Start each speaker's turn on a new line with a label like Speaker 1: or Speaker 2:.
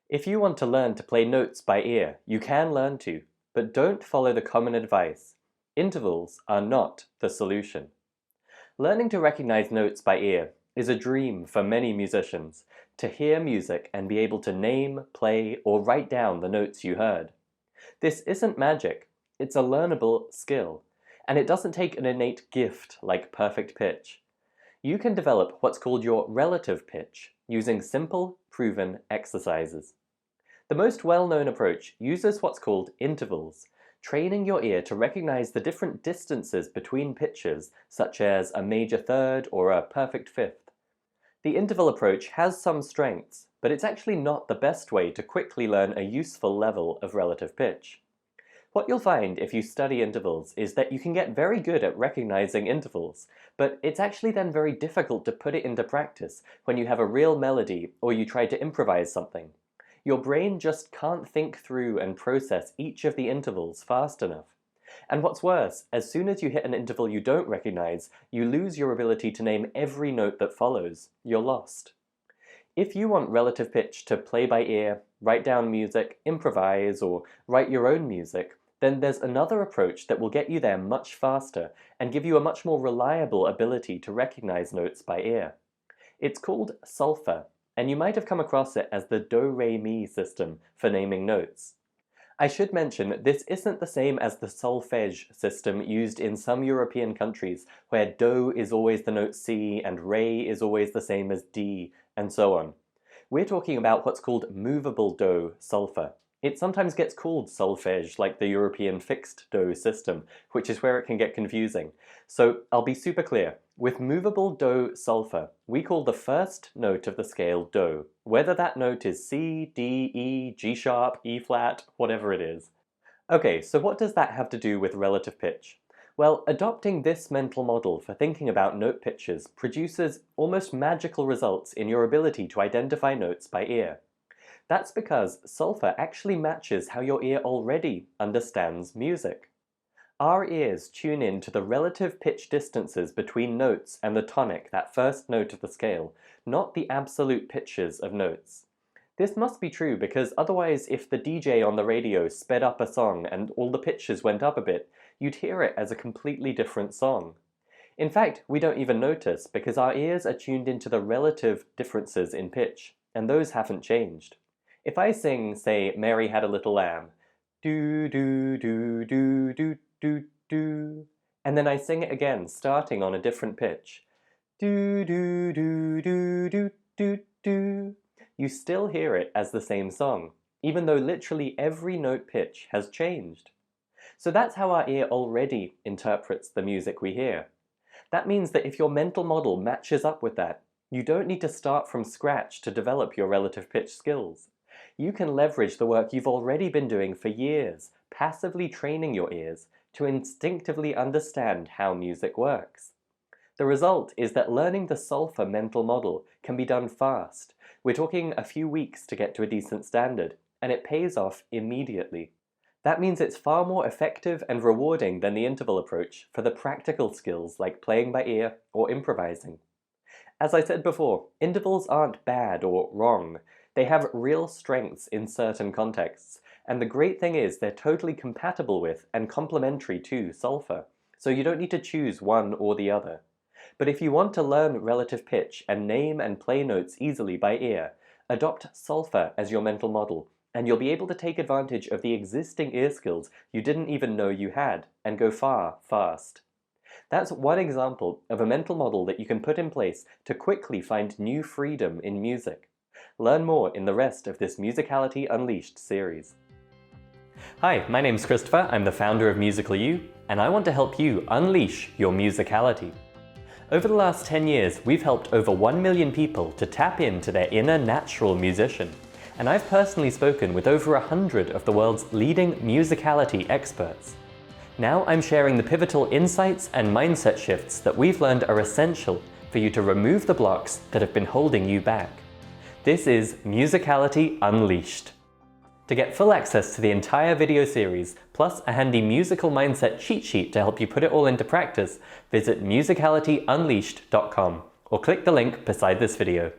Speaker 1: If you want to learn to play notes by ear, you can learn to, but don't follow the common advice. Intervals are not the solution. Learning to recognize notes by ear is a dream for many musicians, to hear music and be able to name, play, or write down the notes you heard. This isn't magic, it's a learnable skill, and it doesn't take an innate gift like perfect pitch. You can develop what's called your relative pitch using simple, proven exercises. The most well-known approach uses what's called intervals, training your ear to recognize the different distances between pitches, such as a major third or a perfect fifth. The interval approach has some strengths, but it's actually not the best way to quickly learn a useful level of relative pitch. What you'll find if you study intervals is that you can get very good at recognizing intervals, but it's actually then very difficult to put it into practice when you have a real melody or you try to improvise something. Your brain just can't think through and process each of the intervals fast enough. And what's worse, as soon as you hit an interval you don't recognize, you lose your ability to name every note that follows. You're lost. If you want relative pitch to play by ear, write down music, improvise, or write your own music, then there's another approach that will get you there much faster and give you a much more reliable ability to recognize notes by ear. It's called solfa, and you might have come across it as the do-re-mi system for naming notes. I should mention this isn't the same as the solfege system used in some European countries, where do is always the note C and re is always the same as D, and so on. We're talking about what's called movable do solfa. It sometimes gets called solfege, like the European fixed do system, which is where it can get confusing. So I'll be super clear. With movable do solfa, we call the first note of the scale do, whether that note is C, D, E, G sharp, E flat, whatever it is. Okay, so what does that have to do with relative pitch? Well, adopting this mental model for thinking about note pitches produces almost magical results in your ability to identify notes by ear. That's because solfa actually matches how your ear already understands music. Our ears tune in to the relative pitch distances between notes and the tonic, that first note of the scale, not the absolute pitches of notes. This must be true because otherwise if the DJ on the radio sped up a song and all the pitches went up a bit, you'd hear it as a completely different song. In fact, we don't even notice because our ears are tuned into the relative differences in pitch, and those haven't changed. If I sing, say, Mary Had a Little Lamb, do do do do do do do, and then I sing it again, starting on a different pitch, do do do do do do do, you still hear it as the same song, even though literally every note pitch has changed. So that's how our ear already interprets the music we hear. That means that if your mental model matches up with that, you don't need to start from scratch to develop your relative pitch skills. You can leverage the work you've already been doing for years, passively training your ears to instinctively understand how music works. The result is that learning the solfa mental model can be done fast. We're talking a few weeks to get to a decent standard, and it pays off immediately. That means it's far more effective and rewarding than the interval approach for the practical skills like playing by ear or improvising. As I said before, intervals aren't bad or wrong. They have real strengths in certain contexts, and the great thing is they're totally compatible with and complementary to solfa, so you don't need to choose one or the other. But if you want to learn relative pitch and name and play notes easily by ear, adopt solfa as your mental model, and you'll be able to take advantage of the existing ear skills you didn't even know you had, and go far, fast. That's one example of a mental model that you can put in place to quickly find new freedom in music. Learn more in the rest of this Musicality Unleashed series. Hi, my name's Christopher, I'm the founder of Musically, and I want to help you unleash your musicality. Over the last 10 years, we've helped over 1 million people to tap into their inner natural musician, and I've personally spoken with over 100 of the world's leading musicality experts. Now I'm sharing the pivotal insights and mindset shifts that we've learned are essential for you to remove the blocks that have been holding you back. This is Musicality Unleashed. To get full access to the entire video series, plus a handy musical mindset cheat sheet to help you put it all into practice, visit musicalityunleashed.com or click the link beside this video.